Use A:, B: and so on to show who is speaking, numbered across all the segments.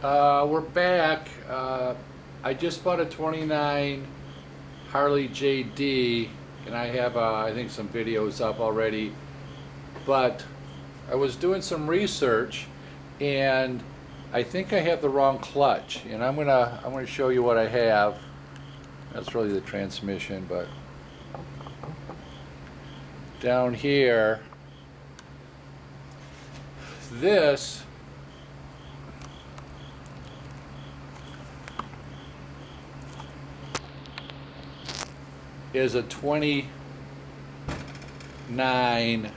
A: We're back. I just bought a 29 Harley JD, and I have, I think, some videos up already. But I was doing some research, and I think I have the wrong clutch. And I'm gonna show you what I have. That's really the transmission, but down here, this is a 29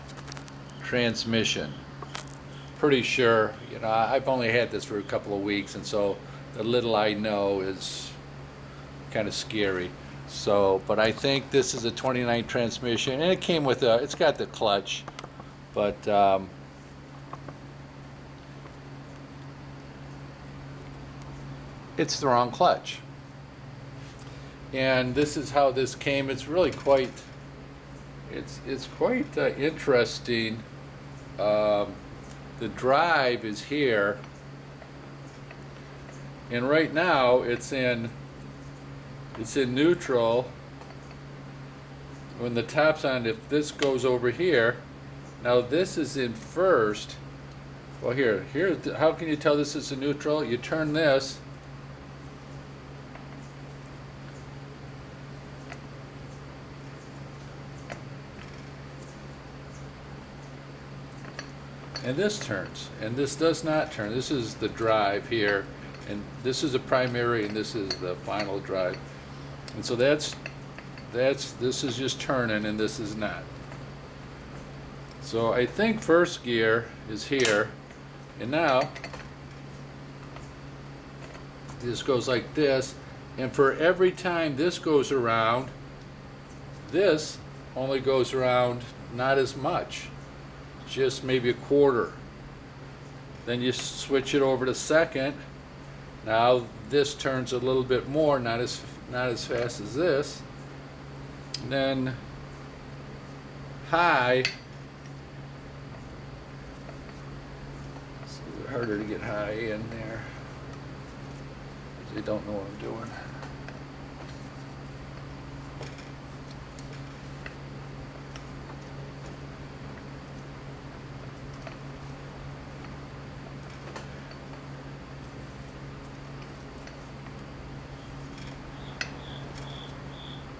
A: transmission. Pretty sure, I've only had this for a couple of weeks, and so the little I know is kind of scary. So, but I think this is a 29 transmission, and it came with it's got the clutch, but it's the wrong clutch. And this is how this came. It's really quite, it's quite interesting. The drive is here, and right now it's in neutral. When the top's on, if this goes over here, now this is in first. Well, here, how can you tell this is in neutral? You turn this, and this turns, and this does not turn. This is the drive here, and this is a primary, and this is the final drive. And so this is just turning, and this is not. So I think first gear is here, and now this goes like this, and for every time this goes around, this only goes around not as much, just maybe a quarter. Then you switch it over to second. Now this turns a little bit more, not as fast as this. And then high. It's a little harder to get high in there. They don't know what I'm doing.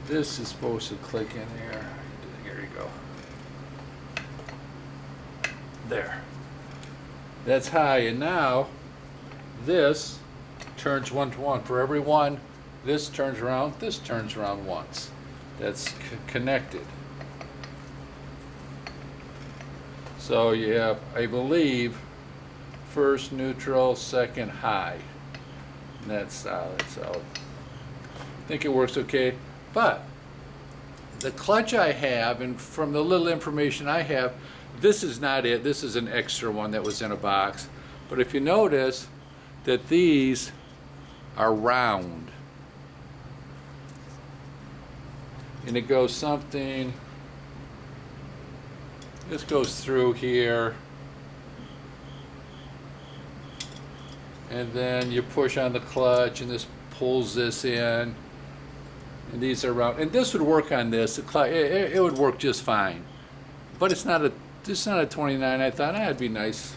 A: This is supposed to click in here. Here you go. There. That's high, and now this turns 1 to 1. For every one, this turns around once. That's connected. So you have, I believe, first neutral, second high. And that's solid. So I think it works okay. But the clutch I have, and from the little information I have, this is not it. This is an extra one that was in a box. But if you notice that these are round, and it goes something, this goes through here, and then you push on the clutch, and this pulls this in. And these are round, and this would work on this. It would work just fine, but it's not a 29. I thought it'd be nice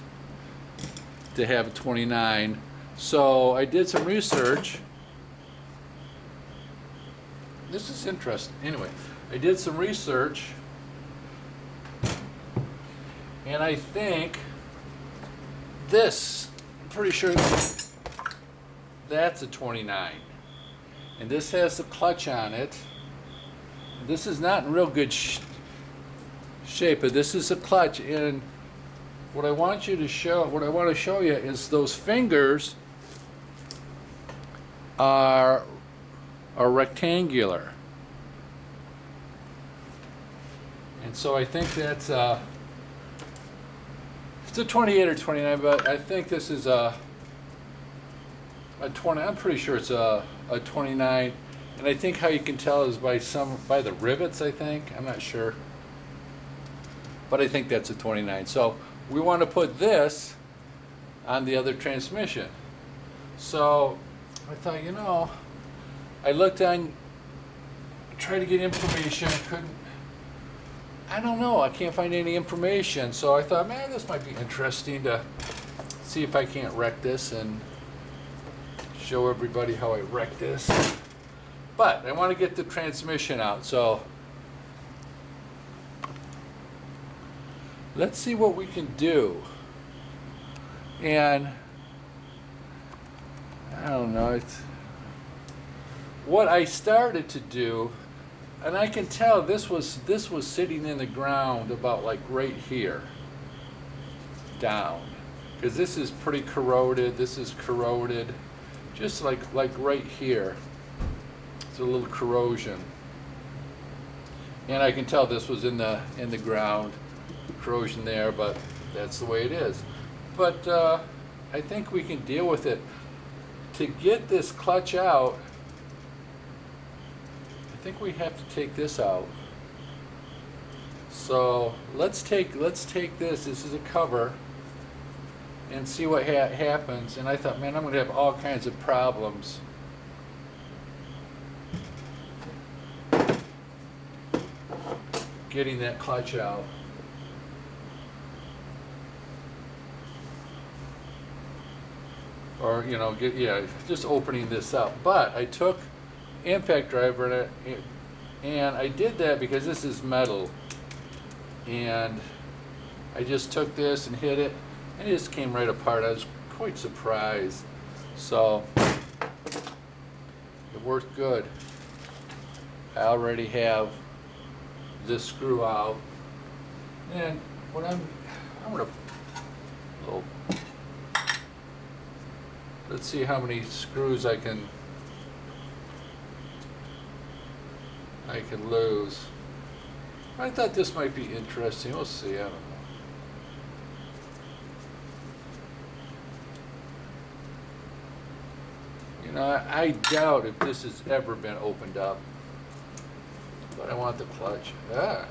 A: to have a 29. So I did some research. This is interesting. Anyway, I did some research, and I think this, I'm pretty sure that's a 29. And this has the clutch on it. This is not in real good shape, but this is a clutch. And what I want to show you is those fingers are rectangular. And so I think that's it's a 28 or 29, but I think this is a 20. I'm pretty sure it's a 29, and I think how you can tell is by the rivets. I think, I'm not sure, but I think that's a 29. So we want to put this on the other transmission. So I thought, you know, I looked on, tried to get information, couldn't, I don't know, I can't find any information. So I thought, man, this might be interesting to see if I can't wreck this and show everybody how I wreck this. But I want to get the transmission out, so let's see what we can do. And I don't know, it's what I started to do, and I can tell this was sitting in the ground about like right here down, because this is pretty corroded, this is corroded, just like right here. It's a little corrosion, and I can tell this was in the ground, corrosion there, but that's the way it is. But I think we can deal with it. To get this clutch out, I think we have to take this out. So let's take this. This is a cover, and see what happens. And I thought, man, I'm going to have all kinds of problems. Getting that clutch out. Or, you know, just opening this up. But I took impact driver and I did that because this is metal. And I just took this and hit it, and it just came right apart. I was quite surprised. So it worked good. I already have this screw out, and what I'm gonna let's see how many screws I can lose. I thought this might be interesting. We'll see. I don't know. You know, I doubt if this has ever been opened up. But I want the clutch. Ah.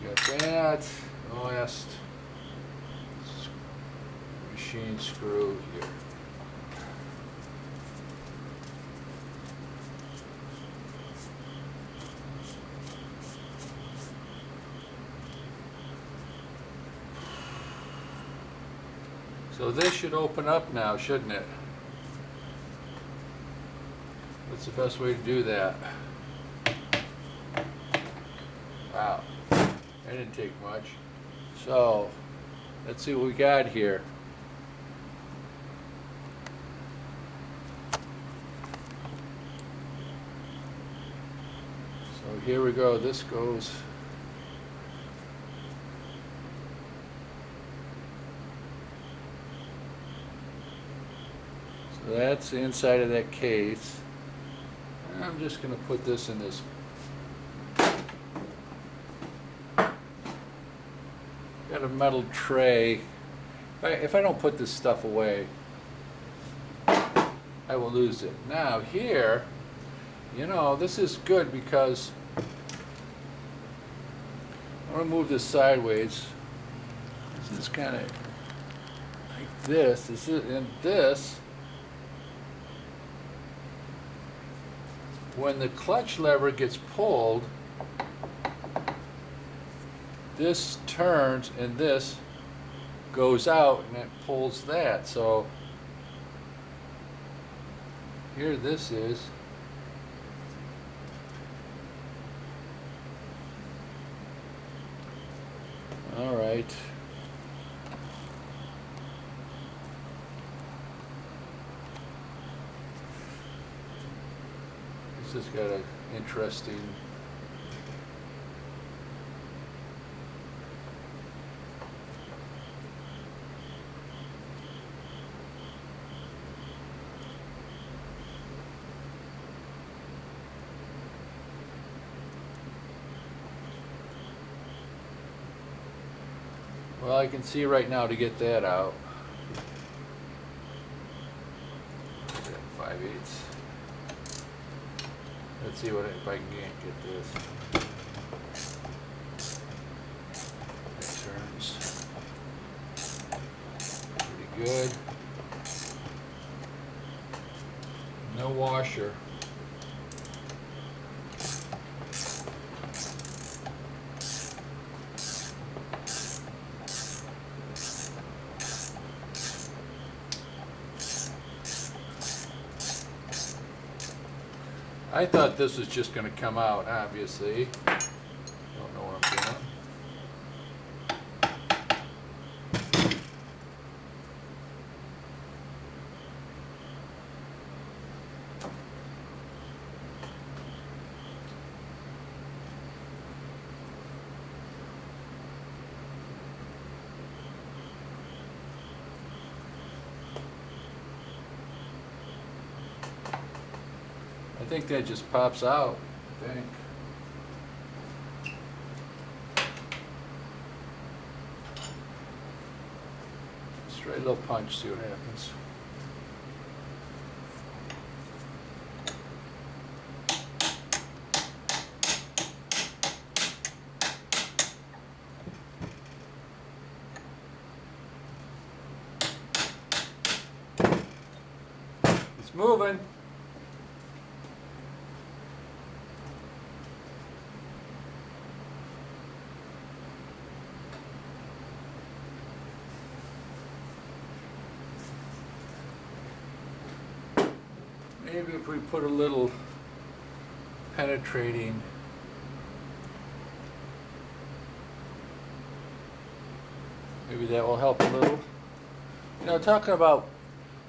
A: You got that. The last machine screw here. So this should open up now, shouldn't it? What's the best way to do that? Wow, that didn't take much. So, let's see what we got here. So here we go, this goes. So that's the inside of that case. And I'm just going to put this in this. Got a metal tray. If I don't put this stuff away, I will lose it. Now here, you know, this is good because I'm going to move this sideways. This is kind of like this. This is, and this. When the clutch lever gets pulled, this turns and this goes out and it pulls that. So here this is. All right. This has got an interesting. Well, I can see right now to get that out. 5/8. Let's see what if I can get this. It turns pretty good. No washer. I thought this was just going to come out, obviously. Don't know what I'm doing. I think that just pops out, I think. Straight little punch, see what happens. It's moving. Maybe if we put a little penetrating maybe that will help a little. You know, talking about,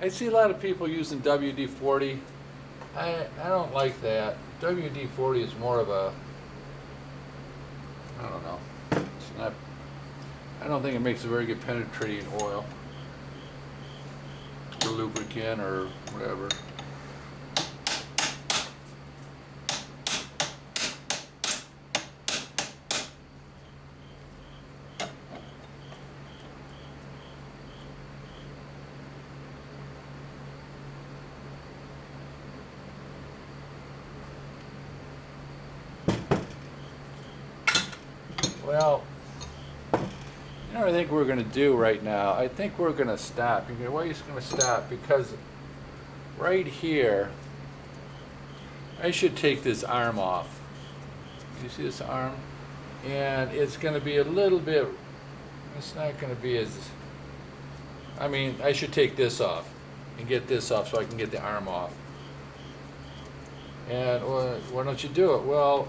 A: I see a lot of people using WD-40. I don't like that. WD-40 is more of a, I don't know. It's not, I don't think it makes a very good penetrating oil or lubricant or whatever. Well, you know what I think we're going to do right now? I think we're going to stop. You go, why are you going to stop? Because right here, I should take this arm off. You see this arm? And it's going to be a little bit, it's not going to be as, I mean, I should take this off and get this off so I can get the arm off. And why don't you do it? Well,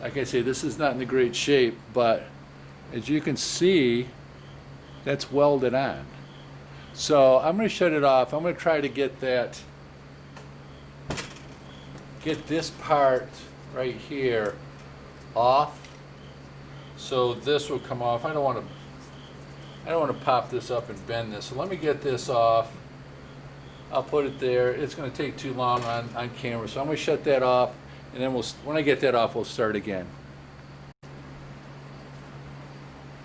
A: like I say, this is not in the great shape, but as you can see, that's welded on. So I'm going to shut it off. I'm going to try to get that, get this part right here off, so this will come off. I don't want to pop this up and bend this. So let me get this off. I'll put it there. It's going to take too long on camera, so I'm going to shut that off. And then when I get that off, we'll start again.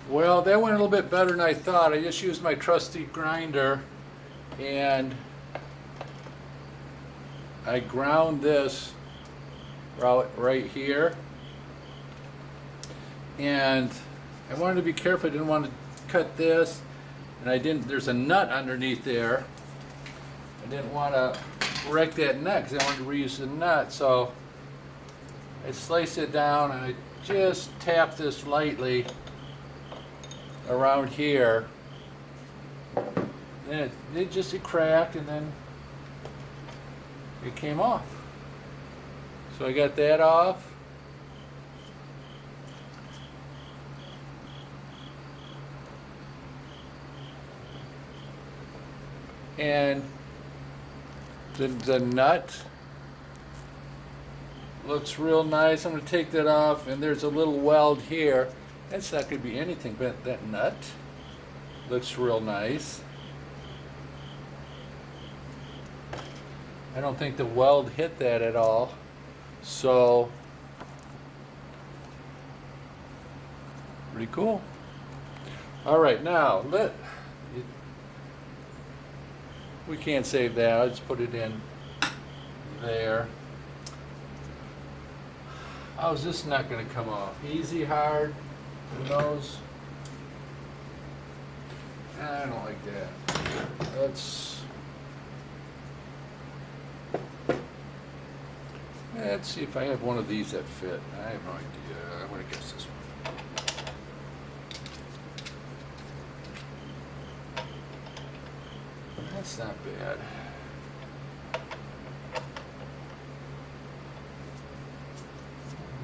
A: Well, that went a little bit better than I thought. I just used my trusty grinder and I ground this right here. And I wanted to be careful. I didn't want to cut this. And I didn't, there's a nut underneath there. I didn't want to wreck that nut because I wanted to reuse the nut. So I slice it down and I just tap this lightly around here. Then it cracked and then it came off. So I got that off. And the nut looks real nice. I'm going to take that off, and there's a little weld here. That's not going to be anything, but that nut looks real nice. I don't think the weld hit that at all. So, pretty cool. we can't save that. I'll just put it in there. How's this not going to come off? Easy, hard, who knows? I don't like that. Let's see if I have one of these that fit. I have no idea. I'm going to guess this one. That's not bad.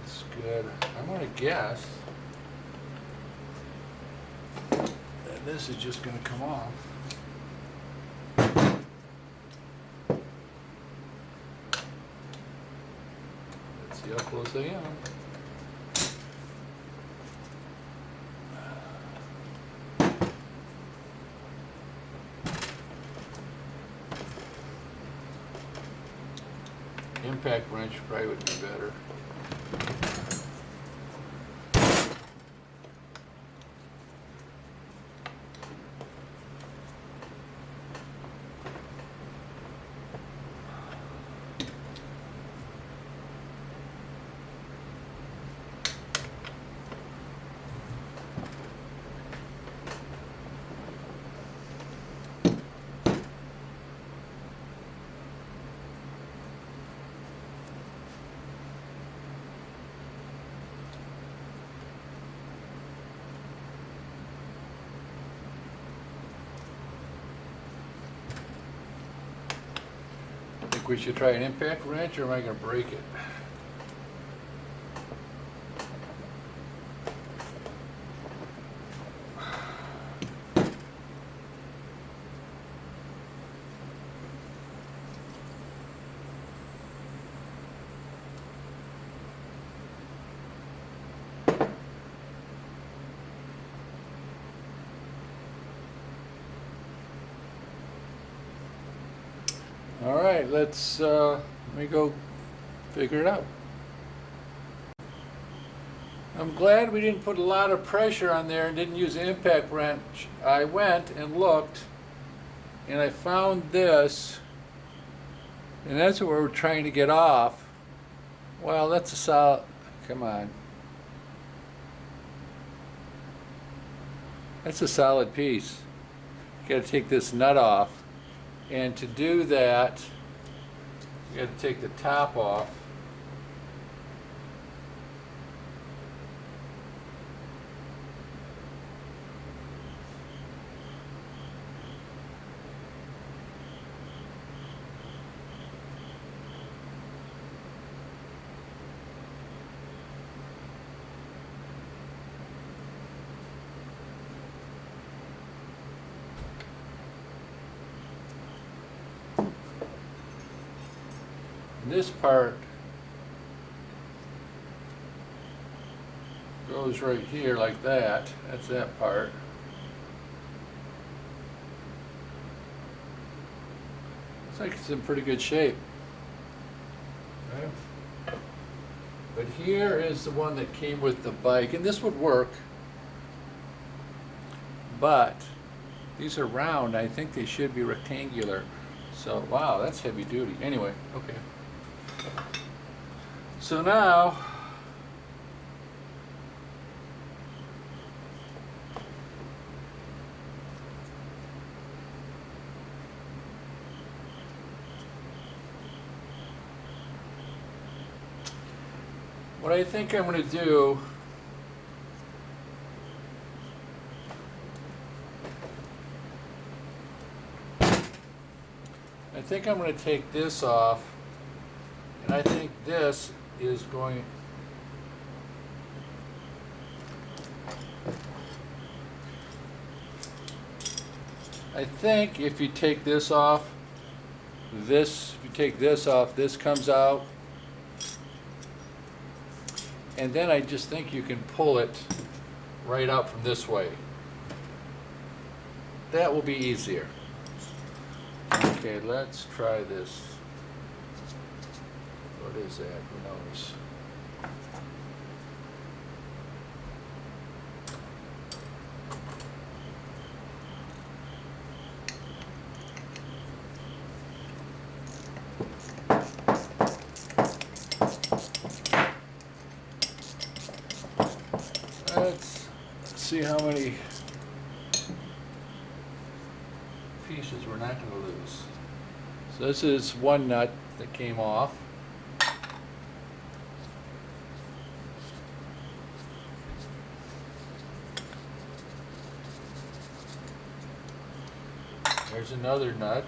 A: That's good. I'm going to guess that this is just going to come off. Let's see how close I am. Impact wrench probably would be better. Think we should try an impact wrench, or am I going to break it? All right, let me go figure it out. I'm glad we didn't put a lot of pressure on there and didn't use an impact wrench. I went and looked, and I found this, and that's what we're trying to get off. Well, that's a solid, come on. That's a solid piece. You gotta take this nut off. And to do that, you got to take the top off. This part goes right here like that. That's that part. Looks like it's in pretty good shape. Okay. But here is the one that came with the bike, and this would work. But these are round. I think they should be rectangular. So, wow, that's heavy duty. Anyway, okay. So now, what I think I'm going to do, I think I'm going to take this off, and I think this is going, I think if you take this off, if you take this off, this comes out, and then I just think you can pull it right out from this way. That will be easier. Okay, let's try this. What is that? Who knows? see how many pieces we're not going to lose. So this is one nut that came off. There's another nut.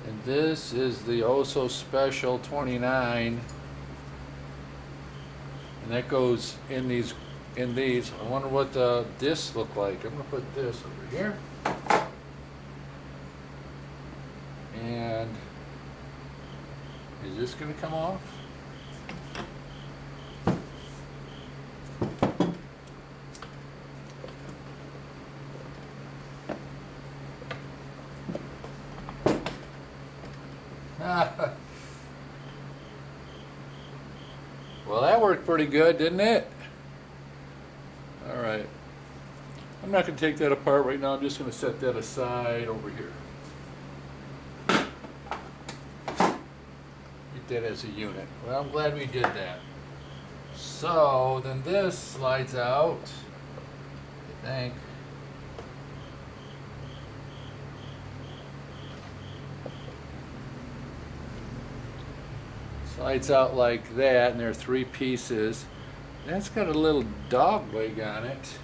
A: And this is the oh so special 29. And that goes in these. I wonder what the discs look like. I'm going to put this over here. And is this going to come off? Well, that worked pretty good, didn't it? All right. I'm not going to take that apart right now. I'm just going to set that aside over here. Get that as a unit. Well, I'm glad we did that. So then this slides out, I think. Slides out like that, and there are 3 pieces. That's got a little dog leg on it.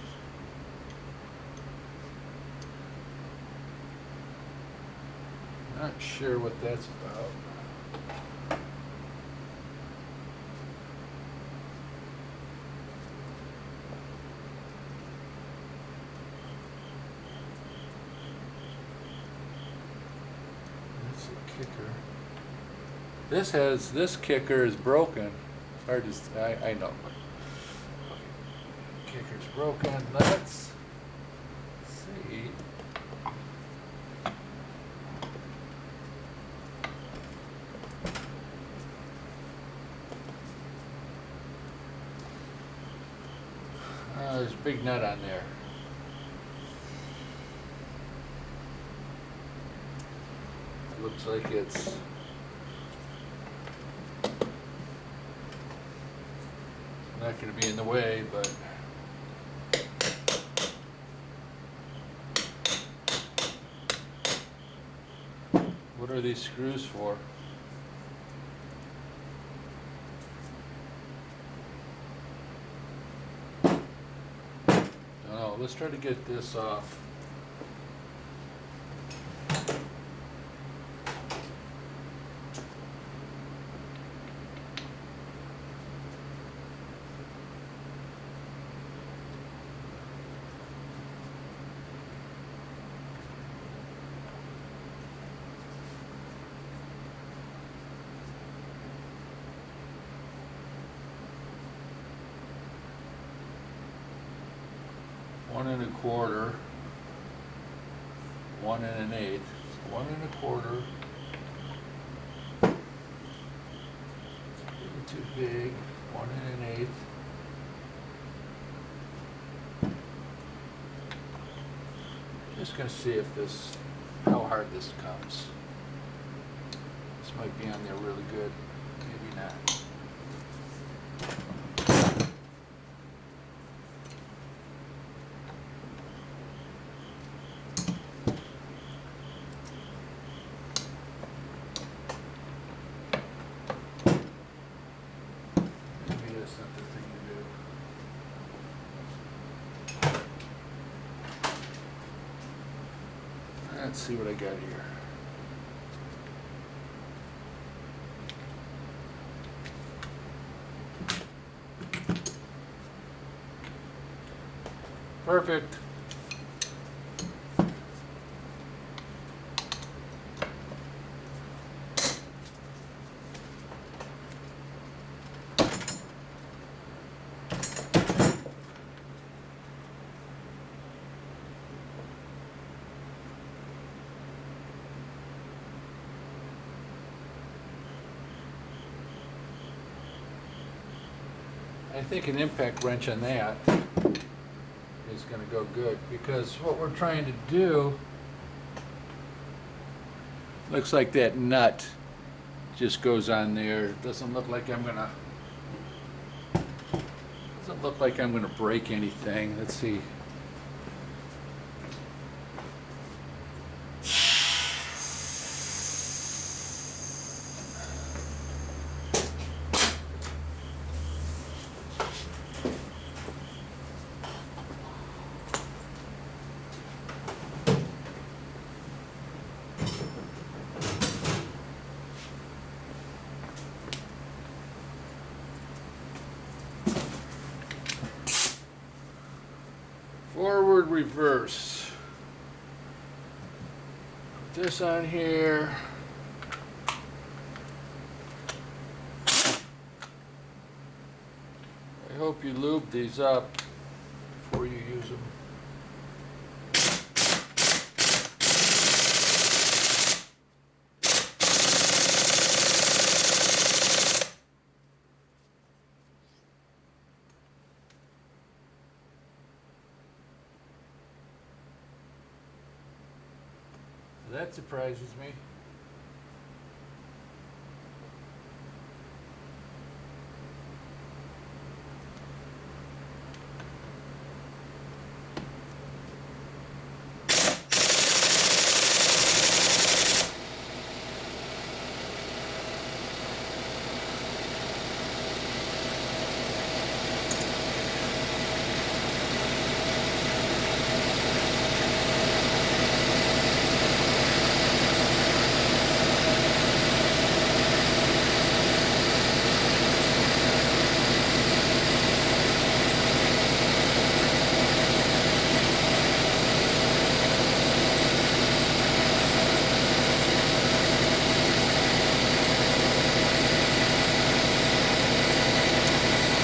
A: Not sure what that's about. That's a kicker. This kicker is broken. Hard to, I know. Kicker's broken. Let's see. There's a big nut on there. Looks like it's not going to be in the way, but what are these screws for? Oh, let's try to get this off. One and a quarter, 1 1/8, 1 1/4. It's too big. 1 1/8. Just gonna see if how hard this comes. This might be on there really good, maybe not. Let's see what I got here. Perfect. I think an impact wrench on that is going to go good, because what we're trying to do, looks like that nut just goes on there. It doesn't look like I'm going to Doesn't look like I'm going to break anything. Let's see. Forward reverse. Put this on here. I hope you lube these up before you use them. That surprises me.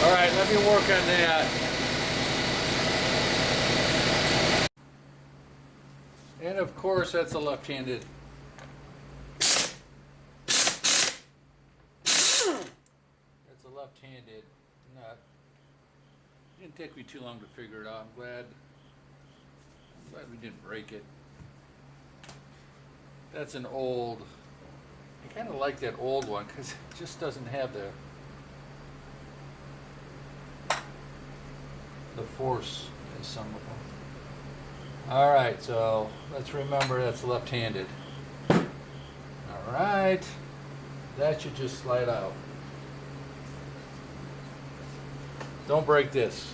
A: All right, let me work on that. And of course, that's a left-handed. That's a left-handed nut. It didn't take me too long to figure it out. I'm glad we didn't break it. That's an old, I kind of like that old one because it just doesn't have the force as some of them. All right, so let's remember that's left-handed. All right, that should just slide out. Don't break this.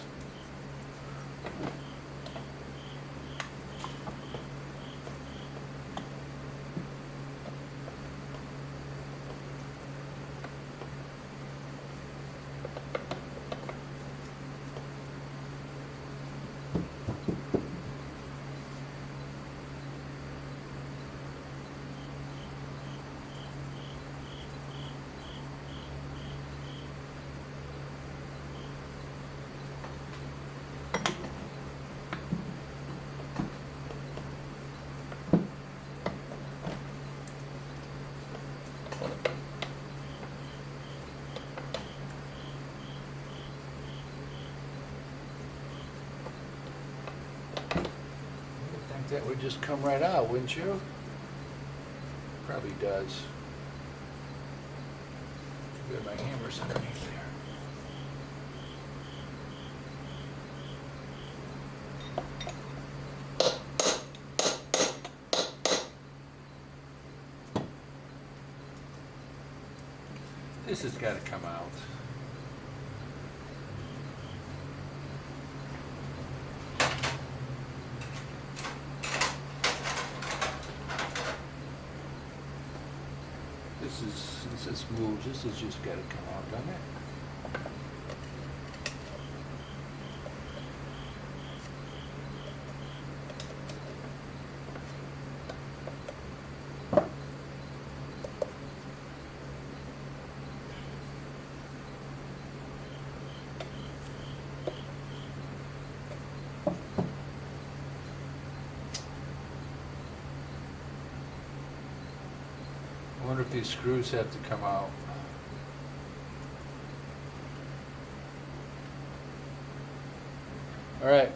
A: That would just come right out, wouldn't you? Probably does. Good, my hammer's underneath there. This has got to come out. Since this moves, this has just got to come out, doesn't it? I wonder if these screws have to come out. All right,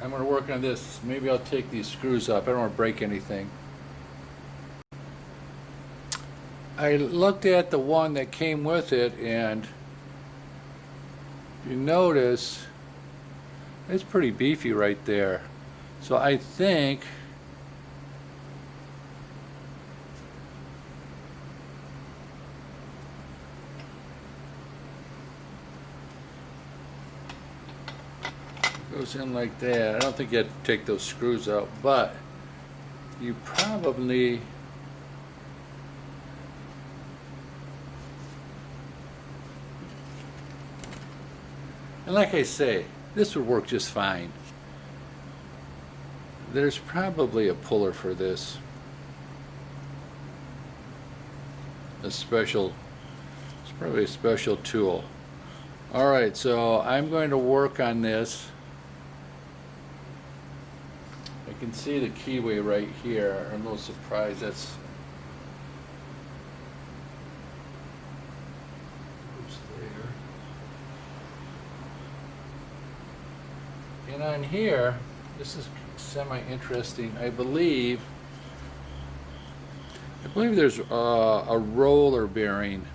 A: I'm going to work on this. Maybe I'll take these screws off. I don't want to break anything. I looked at the one that came with it, and if you notice, it's pretty beefy right there. So I think it goes in like that. I don't think you have to take those screws out, but you probably and like I say, this would work just fine. There's probably a puller for this. It's probably a special tool. Alright, so I'm going to work on this. I can see the keyway right here. I'm a little surprised that's there. And on here, this is semi-interesting. I believe there's a roller bearing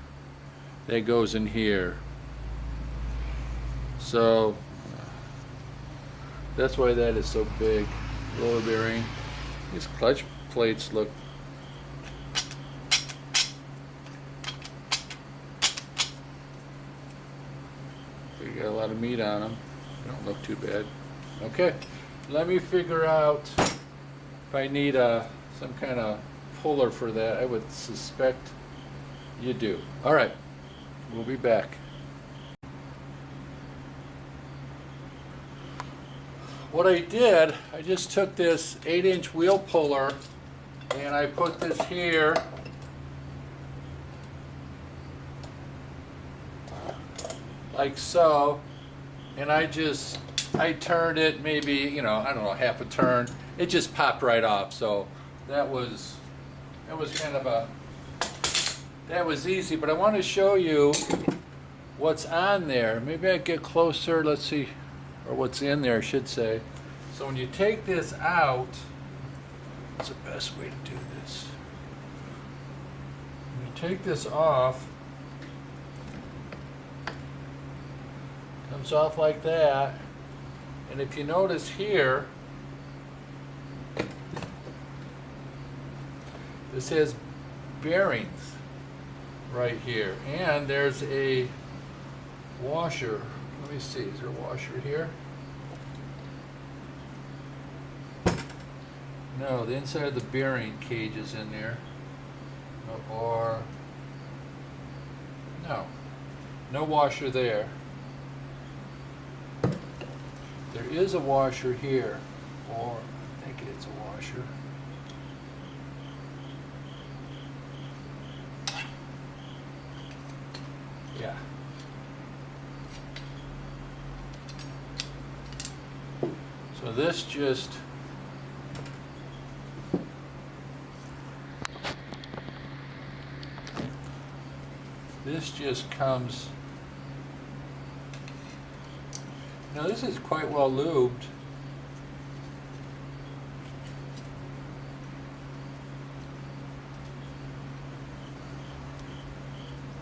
A: that goes in here. So that's why that is so big. Roller bearing. These clutch plates look they got a lot of meat on them. They don't look too bad. Okay, let me figure out if I need some kind of puller for that. I would suspect you do. All right, we'll be back. What I did, I just took this 8-inch wheel puller and I put this here like so, and I turned it maybe, I don't know, half a turn. It just popped right off. So that was kind of that was easy. But I want to show you what's on there. Maybe I get closer. Let's see, or what's in there, I should say. So when you take this out, what's the best way to do this? When you take this off, comes off like that. And if you notice here, this has bearings right here, and there's a washer. Let me see, is there a washer here? No, the inside of the bearing cage is in there. Or no washer there. There is a washer here, or I think it's a washer. Yeah. So this just comes. Now this is quite well lubed.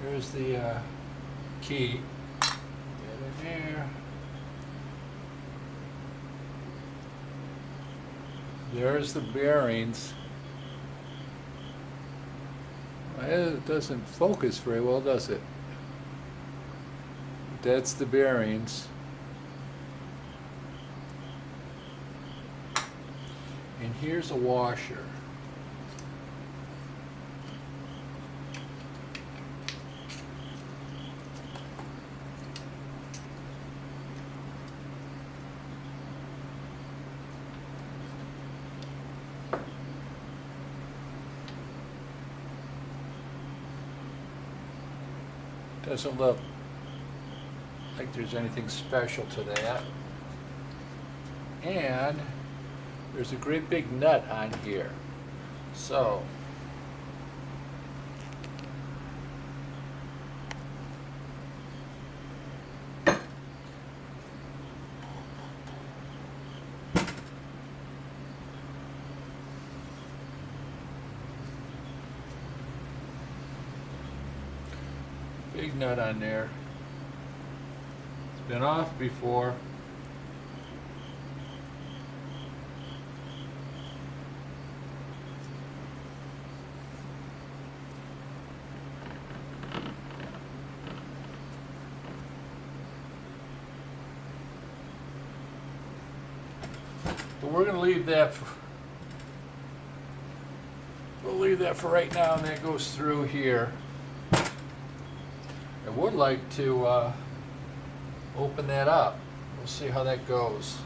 A: There's the key. Get in there. There's the bearings. It doesn't focus very well, does it? That's the bearings. And here's a washer. Doesn't look like there's anything special to that. And there's a great big nut on here. So big nut on there. been off before. But we're going to leave that we'll leave that for right now, and that goes through here. I would like to open that up. We'll see how that goes.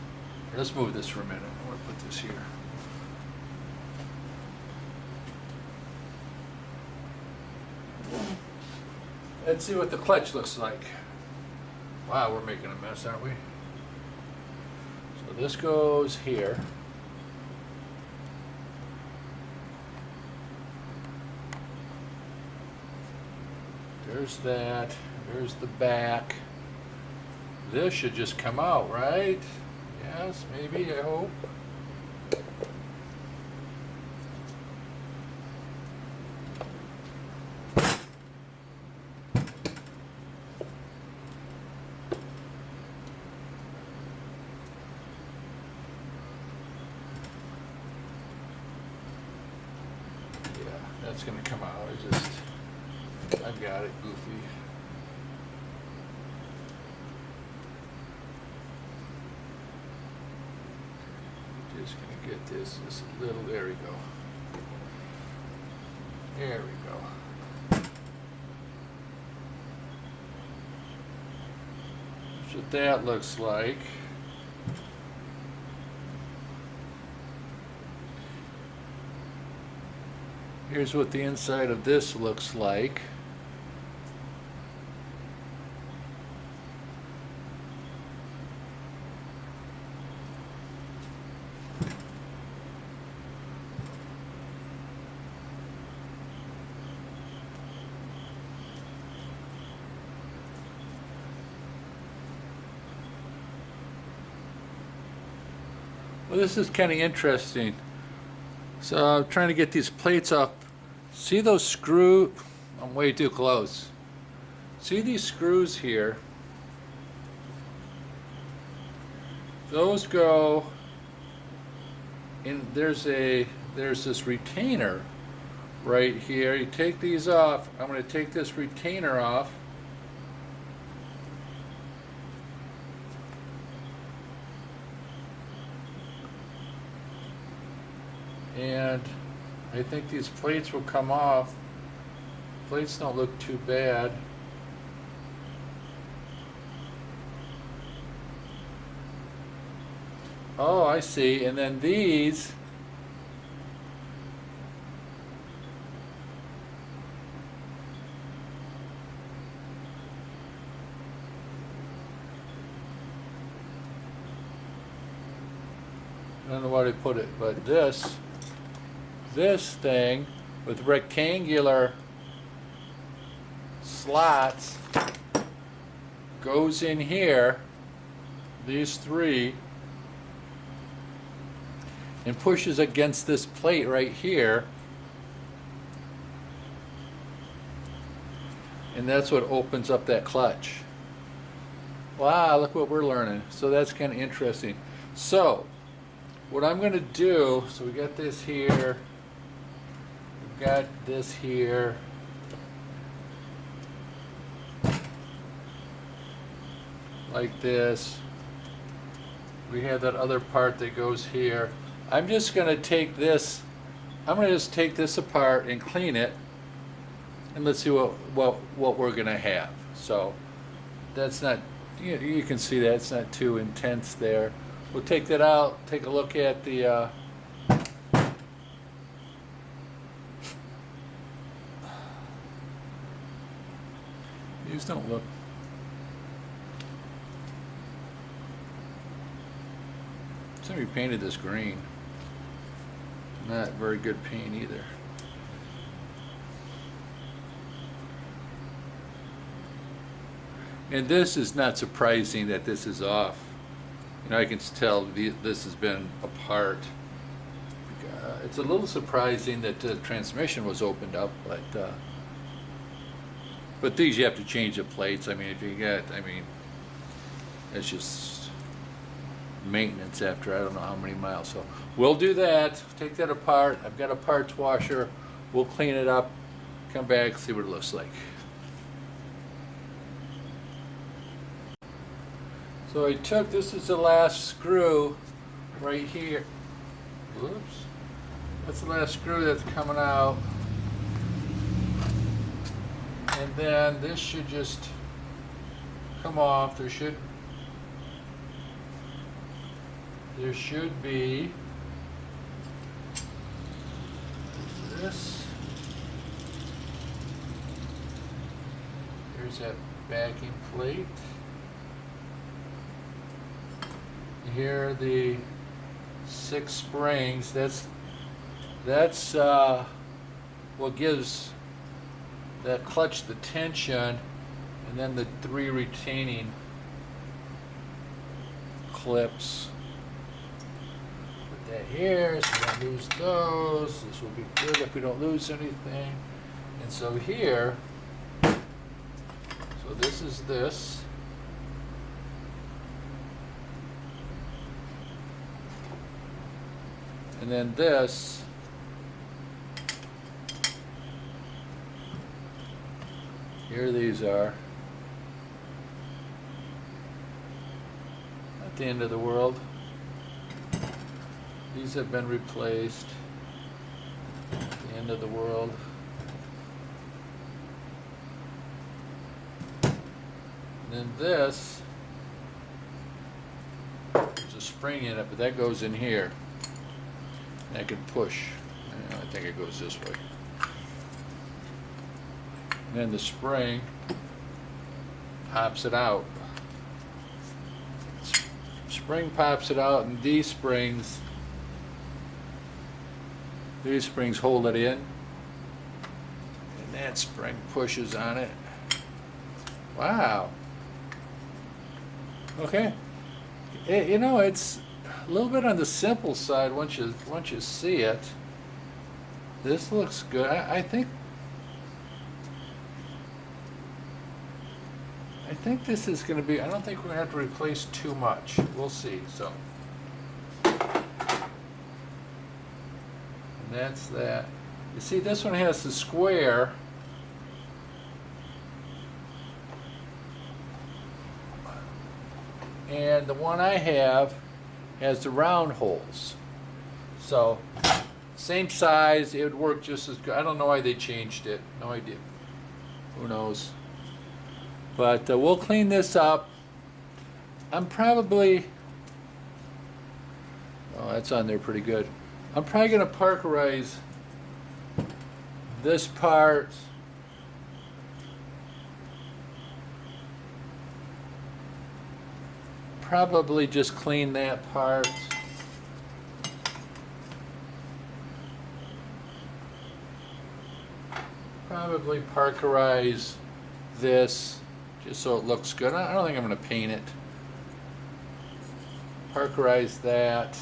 A: Here, let's move this for a minute. I want to put this here. Let's see what the clutch looks like. Wow, we're making a mess, aren't we? So this goes here. There's that. There's the back. This should just come out, right? Yes, maybe, I hope. That's going to come out. I've got it, goofy. Just going to get this just a little, there we go. There we go. That's what that looks like. Here's what the inside of this looks like. Well, this is kind of interesting. So I'm trying to get these plates off. See those screws? I'm way too close. See these screws here? Those go in. There's this retainer right here. You take these off. I'm going to take this retainer off. And I think these plates will come off. Plates don't look too bad. Oh, I see. And then these, I don't know where to put it, but this thing with rectangular slots goes in here, these three, and pushes against this plate right here, and that's what opens up that clutch. Wow, look what we're learning. So that's kind of interesting. So what I'm going to do, so we got this here, we've got this here, like this. We have that other part that goes here. I'm just going to take this, I'm going to just take this apart and clean it, and let's see what we're going to have. So that's not, you can see that it's not too intense there. We'll take that out, take a look at the these don't look, somebody painted this green. Not very good paint either. And this is not surprising that this is off. You know, I can tell this has been apart. It's a little surprising that the transmission was opened up, but these you have to change the plates. I mean, if you get, I mean, It's just maintenance after I don't know how many miles. So we'll do that, take that apart. I've got a parts washer. We'll clean it up, come back, see what it looks like. So I took, this is the last screw right here. Whoops. That's the last screw that's coming out. And then this should just come off. There should be this. Here's that backing plate. Here are the 6 springs. That's what gives that clutch the tension, and then the 3 retaining clips. Put that here so we don't lose those. This will be good if we don't lose anything. And so here, so this is this. And then this, here these are. Not the end of the world. These have been replaced. The end of the world. And then this, there's a spring in it, but that goes in here. And I can push. I think it goes this way. And then the spring pops it out. Spring pops it out, and these springs hold it in. And that spring pushes on it. Wow. Okay. You know, it's a little bit on the simple side once you see it. This looks good. I think this is going to be, I don't think we're going to have to replace too much. We'll see. So, and that's that. You see, this one has the square. And the one I have has the round holes. So, same size, it would work just as good. I don't know why they changed it. No idea. Who knows? But we'll clean this up. I'm probably, oh, that's on there pretty good. I'm probably going to parkerize this part. Probably just clean that part. Probably parkerize this just so it looks good. I don't think I'm going to paint it. Parkerize that.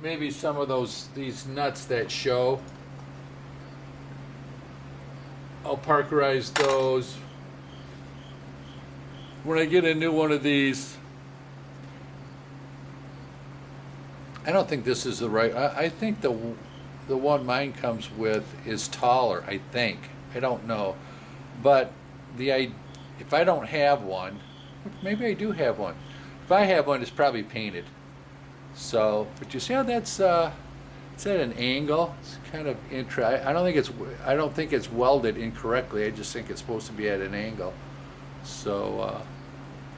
A: Maybe some of these nuts that show, I'll parkerize those. When I get a new one of these, I don't think this is the right, I think the one mine comes with is taller, I think. I don't know. But if I don't have one, maybe I do have one. If I have one, it's probably painted. So, but you see how it's at an angle? It's kind of interesting. I don't think it's welded incorrectly. I just think it's supposed to be at an angle. So,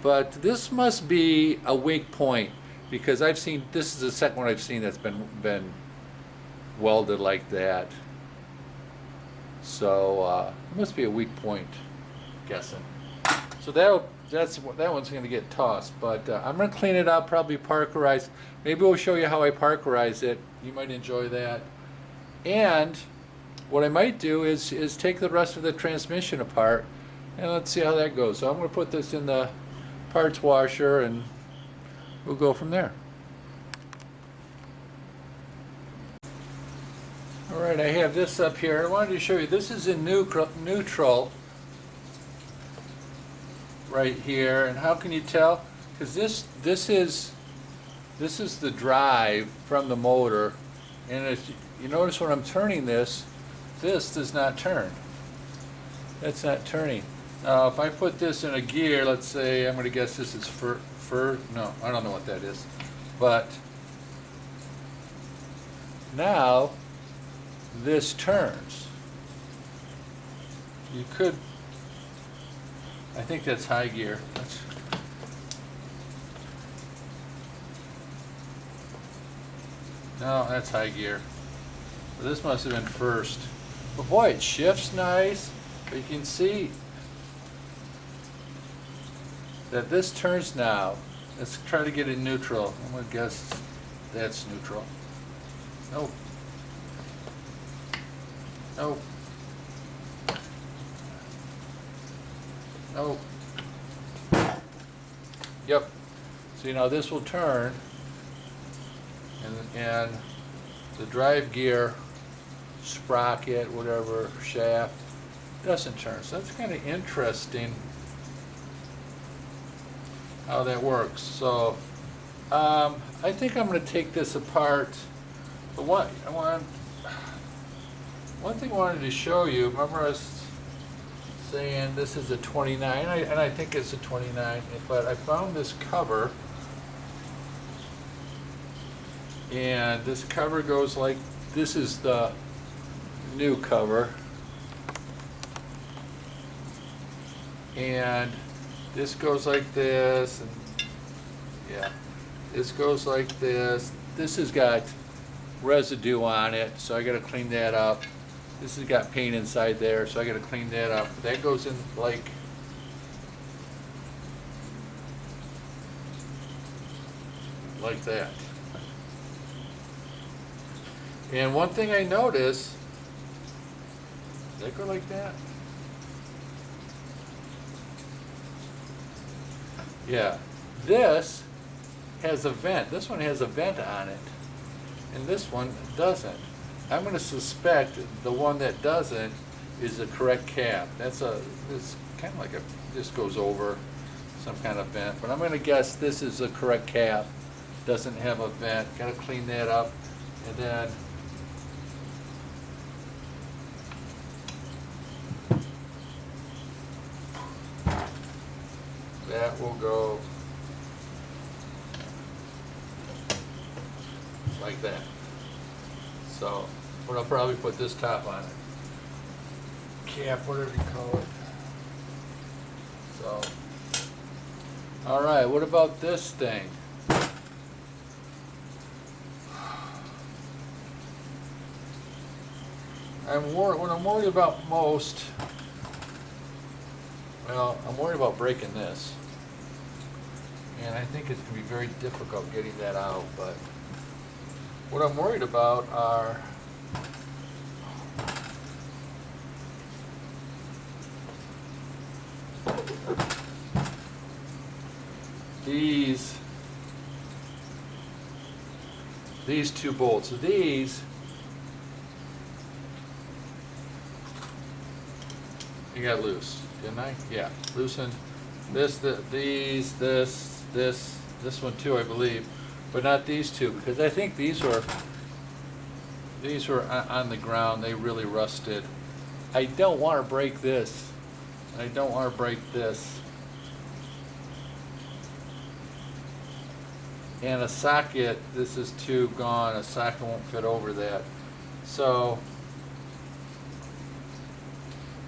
A: but this must be a weak point, because this is the second one I've seen that's been welded like that. So it must be a weak point, I'm guessing. So that one's going to get tossed. But I'm going to clean it up, probably parkerize. Maybe we'll show you how I parkerize it. You might enjoy that. And what I might do is take the rest of the transmission apart, and let's see how that goes. So I'm going to put this in the parts washer, and we'll go from there. All right, I have this up here. I wanted to show you, this is in neutral. right here. And how can you tell? Because this is the drive from the motor, and if you notice when I'm turning this does not turn. That's not turning. Now if I put this in a gear, let's say, I'm going to guess this is no, I don't know what that is, but now this turns. You could, I think that's high gear. No, that's high gear. But this must have been first. But boy, it shifts nice. But you can see that this turns now. Let's try to get it neutral. I'm going to guess that's neutral. Nope. Nope. Nope. Yep. See, now this will turn, and the drive gear, sprocket, whatever, shaft, doesn't turn. So that's kind of interesting how that works. So I think I'm going to take this apart. But one thing I wanted to show you, remember I was saying this is a 29, and I think it's a 29, but I found this cover, and this cover goes like, this is the new cover, and this goes like this, and yeah, this goes like this. This has got residue on it, so I got to clean that up. This has got paint inside there, so I got to clean that up. That goes in like that. And one thing I noticed, does that go like that? Yeah, this has a vent. This one has a vent on it, and this one doesn't. I'm going to suspect the one that doesn't is the correct cap. It's kind of like this goes over some kind of vent, but I'm going to guess this is the correct cap. Doesn't have a vent. Got to clean that up, and then that will go like that. So, but I'll probably put this top on it. Cap, whatever you call it. So, all right, what about this thing? What I'm worried about most, well, I'm worried about breaking this. And I think it's going to be very difficult getting that out, but what I'm worried about are these two bolts. So these, you got loose, didn't I? Yeah, loosened. This one too, I believe, but not these two, because I think these were on the ground. They really rusted. I don't want to break this. I don't want to break this. And a socket, this is too gone. A socket won't fit over that. So,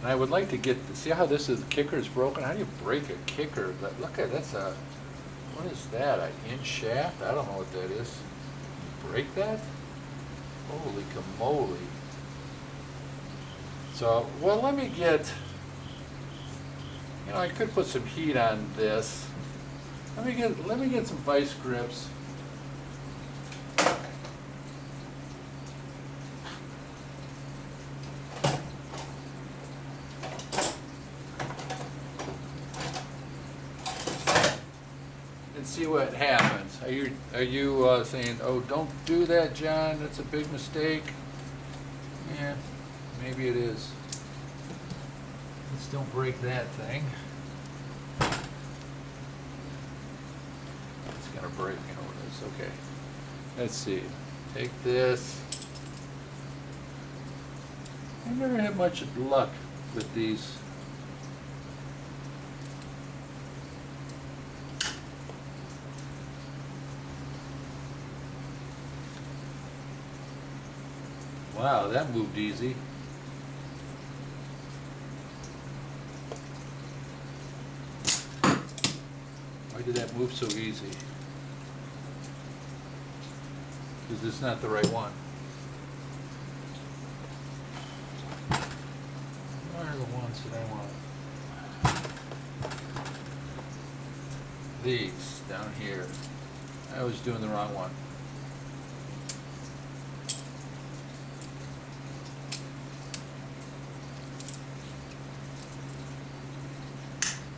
A: and I would like to get, see how this is, the kicker is broken? How do you break a kicker? Look at, that's a, what is that, an inch shaft? I don't know what that is. You break that? Holy camoly. So, well, let me get, I could put some heat on this. Let me get some vice grips. And see what happens. Are you saying, oh, don't do that, John, that's a big mistake? Yeah, maybe it is. Let's don't break that thing. gonna break, you know what it is, okay. Let's see, take this. I never had much luck with these. Wow, that moved easy. Why did that move so easy? Because it's not the right one. Where are the ones that I want? These down here. I was doing the wrong one.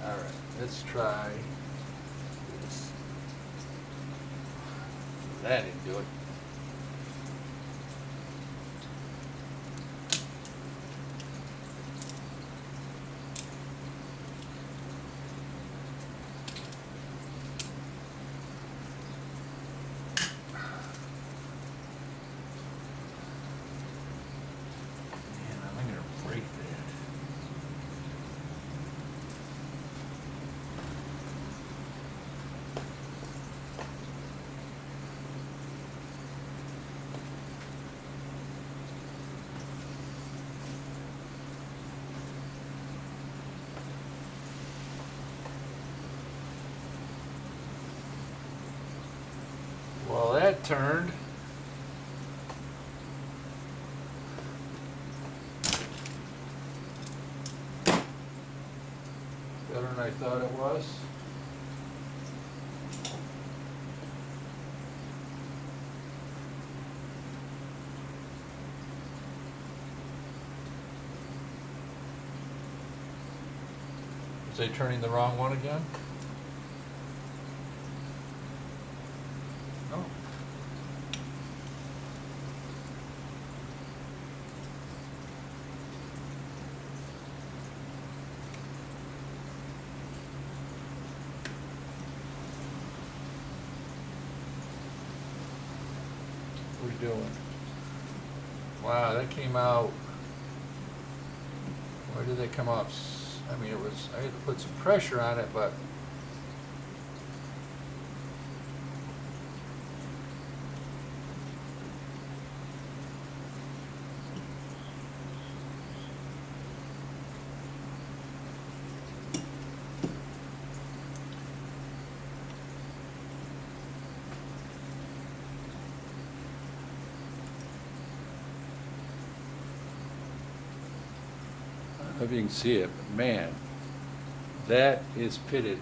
A: All right, let's try this. That didn't do it. Man, I'm gonna break that. Well, that turned. Better than I thought it was. Was I turning the wrong one again? No. What are we doing? Wow, that came out. Why did that come up? I mean, it was, I had to put some pressure on it, but I don't know if you can see it, but man, that is pitted.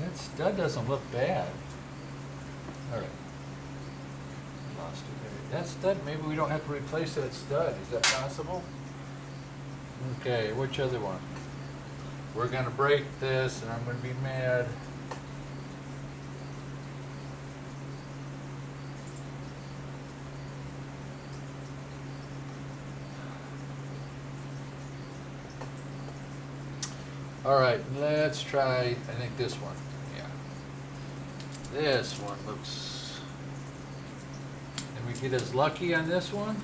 A: That stud doesn't look bad. All right. Lost it there. That stud, maybe we don't have to replace that stud. Is that possible? Okay, which other one? We're gonna break this and I'm gonna be mad. All right, let's try, I think this one, yeah. This one looks, did we get as lucky on this one?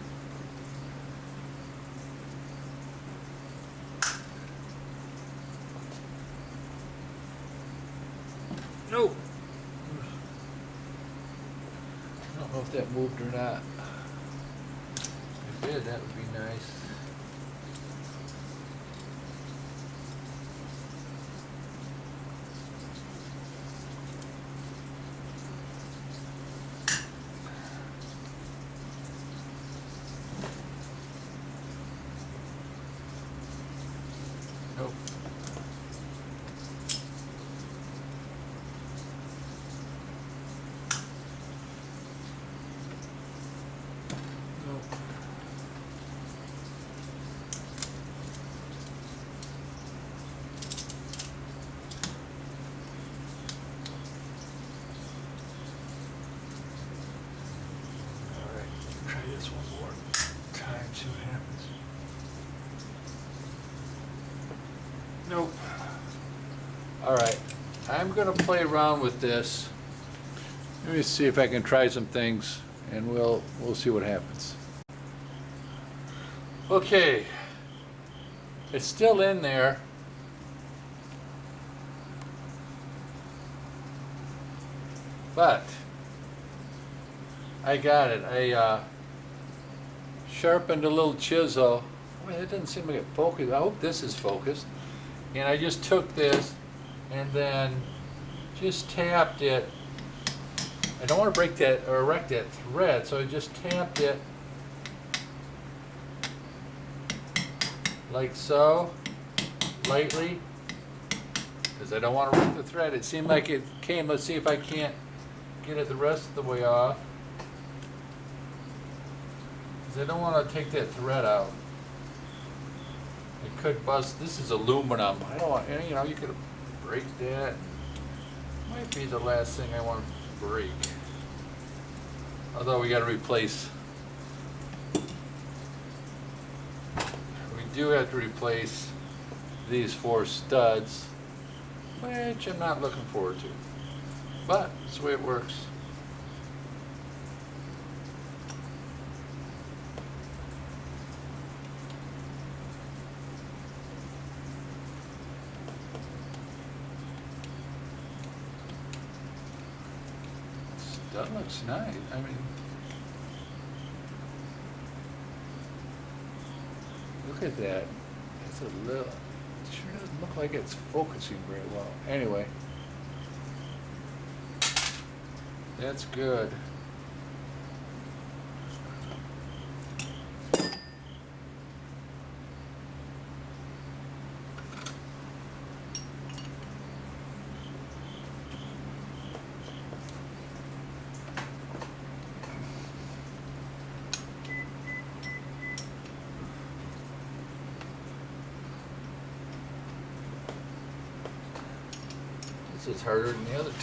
A: Nope. I don't know if that moved or not. If it did, that would be nice. Nope. Nope. All right, try this one more time, see what happens. Nope. All right, I'm gonna play around with this. Let me see if I can try some things, and we'll see what happens. Okay, it's still in there. But I got it. I sharpened a little chisel. Boy, that doesn't seem like it focused. I hope this is focused. And I just took this and then just tapped it. I don't want to break that or wreck that thread, so I just tapped it like so, lightly, because I don't want to wreck the thread. It seemed like it came. Let's see if I can't get it the rest of the way off, because I don't want to take that thread out. It could bust. This is aluminum. I don't want, you know, you could break that. Might be the last thing I want to break. Although we got to replace. We do have to replace these 4 studs, which I'm not looking forward to. But that's the way it works. That looks nice. I mean, look at that. It's a little, it sure doesn't look like it's focusing very well. Anyway, that's good. This is harder than the other 2.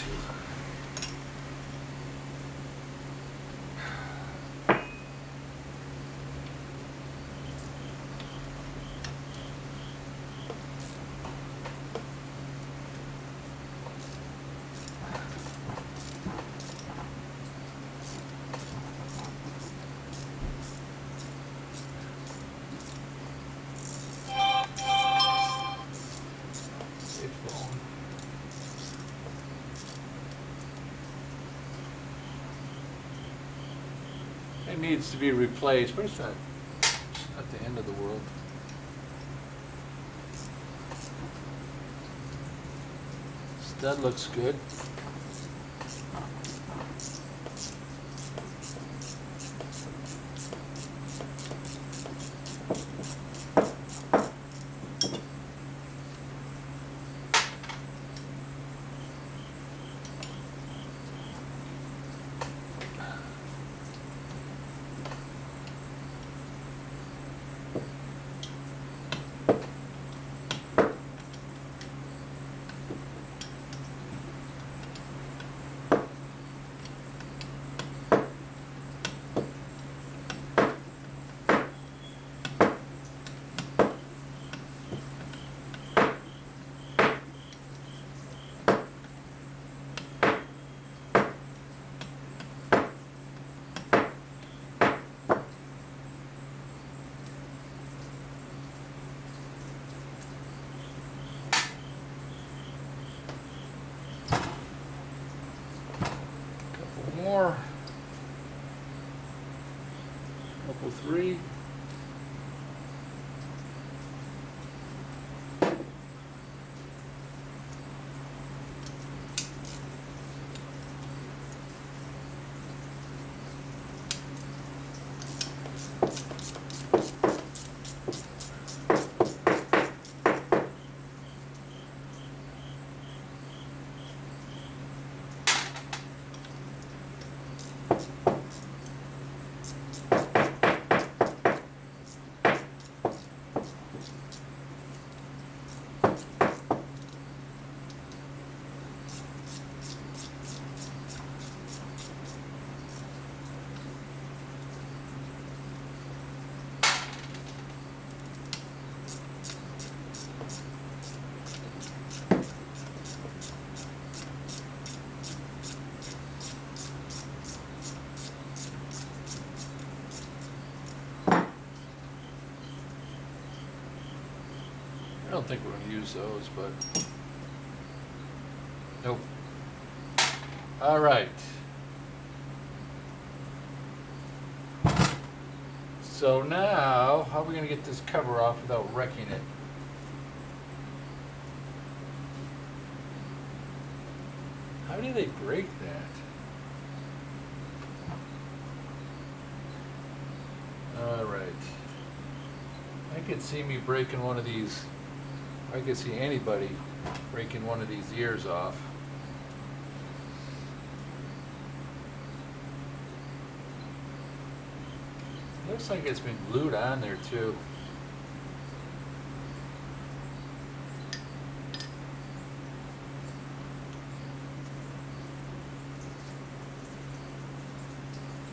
A: It needs to be replaced, but it's not the end of the world. Stud looks good. More. Couple 3. don't think we're gonna use those, but nope. All right. So now, how are we gonna get this cover off without wrecking it? How do they break that? All right. I could see me breaking one of these. I could see anybody breaking one of these ears off. Looks like it's been glued on there too.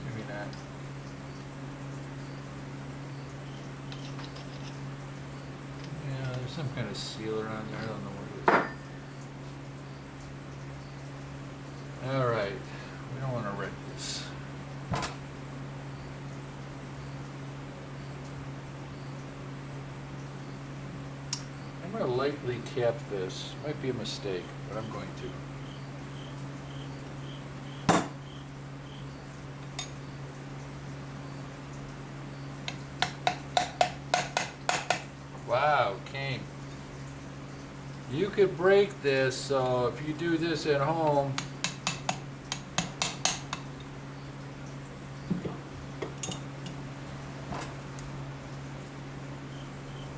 A: Maybe not. Yeah, there's some kind of sealer on there. I don't know what it is. All right, we don't want to wreck this. I'm going to lightly tap this. Might be a mistake, but I'm going to. Wow, Kane. You could break this, so if you do this at home,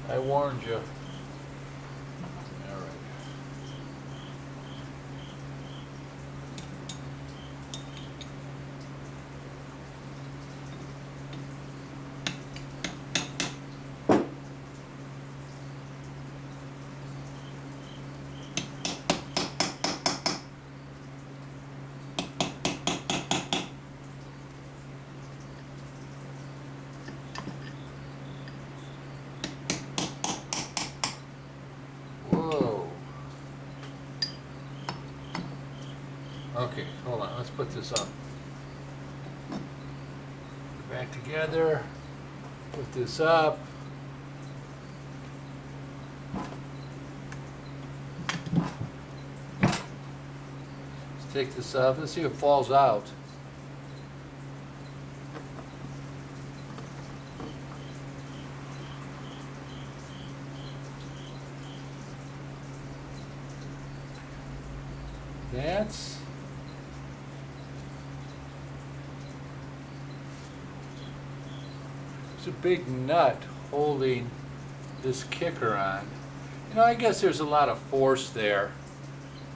A: I warned you. All right. Whoa. Okay, hold on. Let's put this up. Back together. Put this up. Let's take this off. Let's see if it falls out. That's it's a big nut holding this kicker on. You know, I guess there's a lot of force there.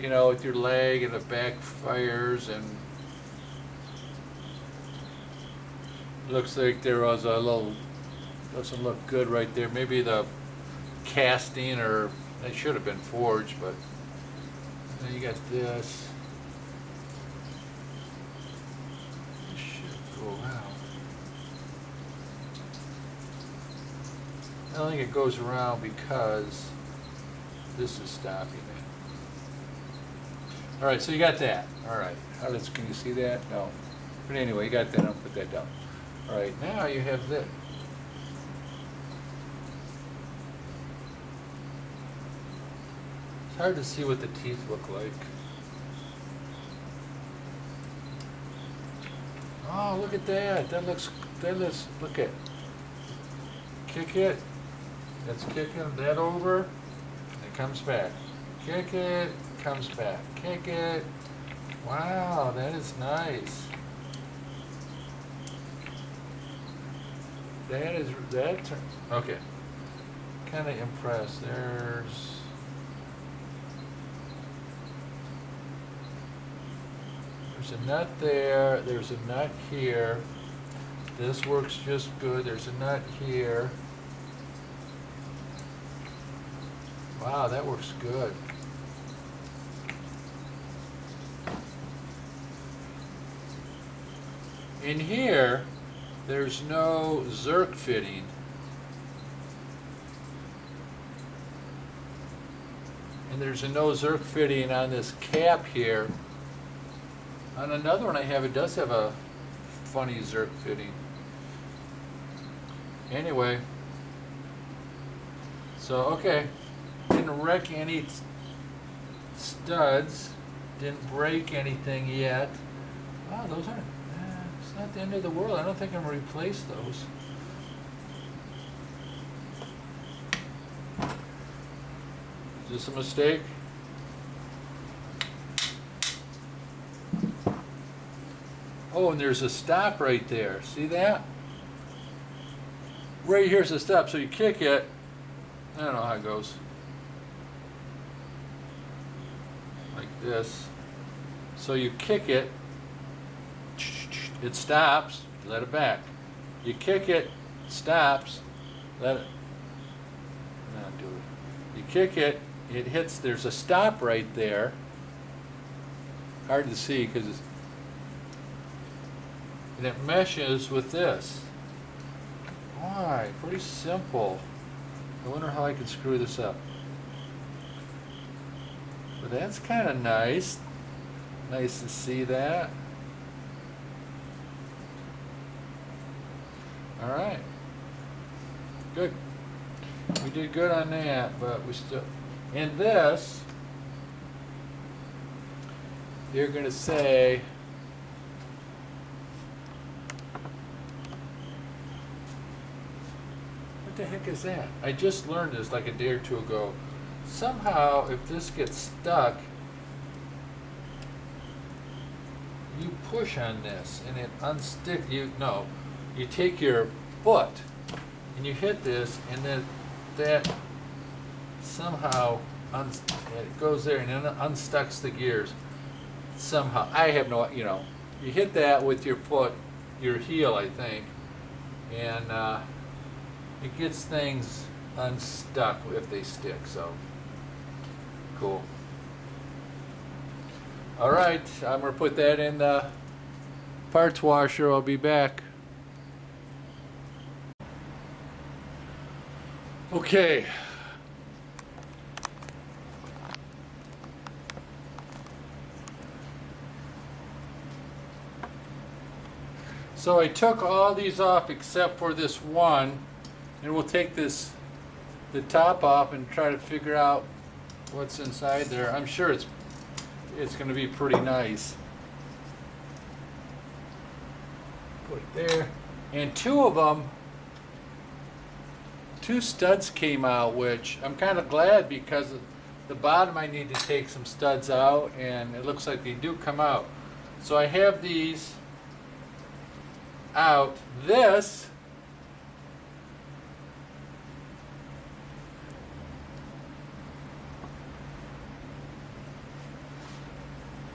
A: You know, with your leg and the backfires, and looks like there was a little, doesn't look good right there. Maybe the casting, or they should have been forged, but then you got this. This should go around. I don't think it goes around because this is stopping it. All right, so you got that. All right, can you see that? No. But anyway, you got that. I'll put that down. All right, now you have this. It's hard to see what the teeth look like. Oh, look at that. That looks, look at. Kick it. That's kicking that over. It comes back. Kick it, comes back. Kick it. Wow, that is nice. Okay. Kind of impressed. There's a nut there. There's a nut here. This works just good. There's a nut here. Wow, that works good. In here, there's no Zerk fitting. And there's a no Zerk fitting on this cap here. On another one I have, it does have a funny Zerk fitting. Anyway, so okay. Didn't wreck any studs. Didn't break anything yet. Wow, those aren't, it's not the end of the world. I don't think I'm going to replace those. Is this a mistake? Oh, and there's a stop right there. See that? Right here's the stop. So you kick it. I don't know how it goes. Like this. So you kick it. It stops. Let it back. You kick it. Stops. Let it. Not do it. You kick it. It hits. There's a stop right there. Hard to see because it's. And it meshes with this. Why? Pretty simple. I wonder how I can screw this up. But that's kind of nice. Nice to see that. All right. Good. We did good on that, but we still. And this, you're going to say. What the heck is that? I just learned this like a day or two ago. Somehow, if this gets stuck, you push on this and it unsticks. You take your foot and you hit this, and then that somehow it goes there and then it unstucks the gears. Somehow, I have no, you hit that with your foot, your heel, I think, and it gets things unstuck if they stick, so cool. All right, I'm going to put that in the parts washer. I'll be back. Okay. So I took all these off except for this one. And we'll take the top off and try to figure out what's inside there. I'm sure it's going to be pretty nice. Put it there. And two of them, two studs came out, which I'm kind of glad because at the bottom I need to take some studs out, and it looks like they do come out. So I have these out.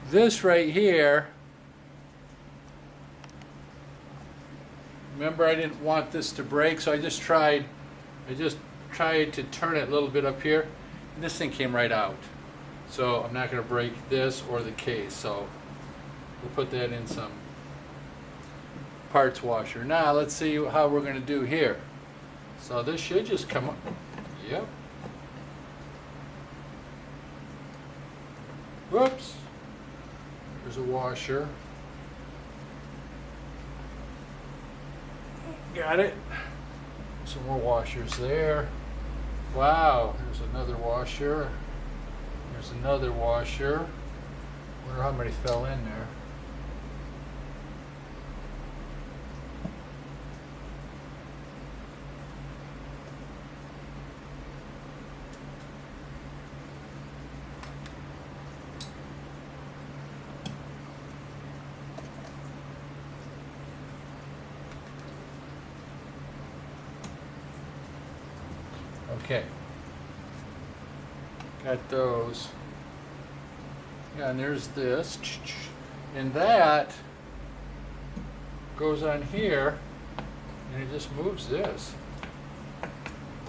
A: This right here, remember I didn't want this to break, so I just tried to turn it a little bit up here, and this thing came right out. So I'm not going to break this or the case, so we'll put that in some parts washer. Now let's see how we're going to do here. So this should just come up. Yep. Whoops. There's a washer. Got it. Some more washers there. Wow, there's another washer. There's another washer. Wonder how many fell in there. Okay, got those. Yeah, and there's this, and that goes on here, and it just moves this.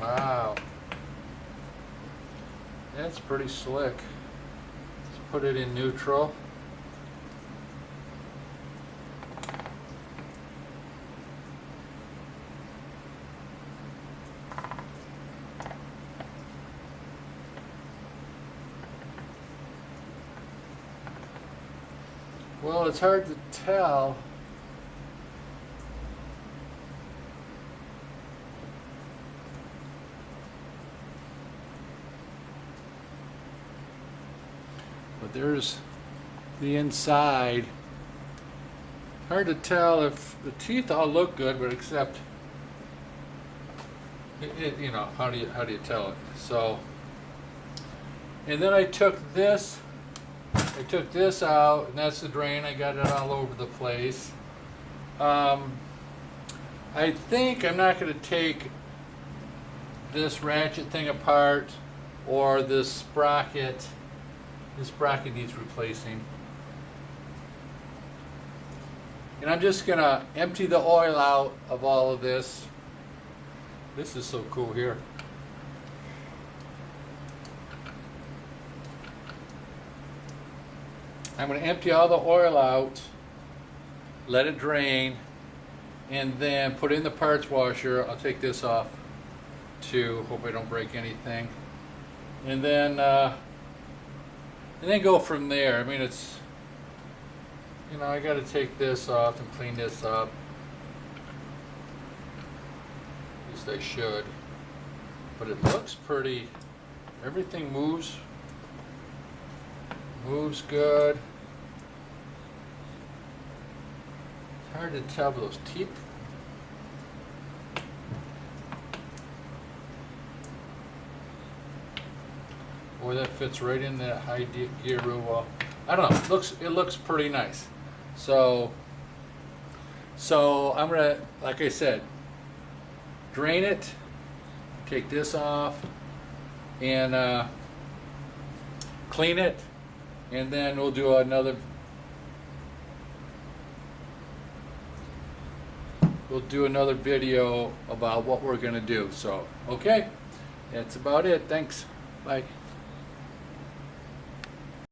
A: Wow, that's pretty slick. Let's put it in neutral. Well, it's hard to tell. But there's the inside. Hard to tell if the teeth all look good, but except, you know, how do you tell it? So, and then I took this out, and that's the drain. I got it all over the place. I think I'm not going to take this ratchet thing apart, or this sprocket. This sprocket needs replacing. And I'm just going to empty the oil out of all of this. This is so cool here. I'm going to empty all the oil out, let it drain, and then put in the parts washer. I'll take this off too. Hope I don't break anything. And then go from there. I mean, it's, you know, I got to take this off and clean this up. At least I should. But it looks pretty. Everything moves good. It's hard to tell with those teeth. Boy, that fits right in that high gear real well. I don't know. It looks pretty nice. So I'm gonna, like I said, drain it, take this off, and clean it, and then we'll do another. We'll do another video about what we're gonna do. So, okay, that's about it. Thanks. Bye.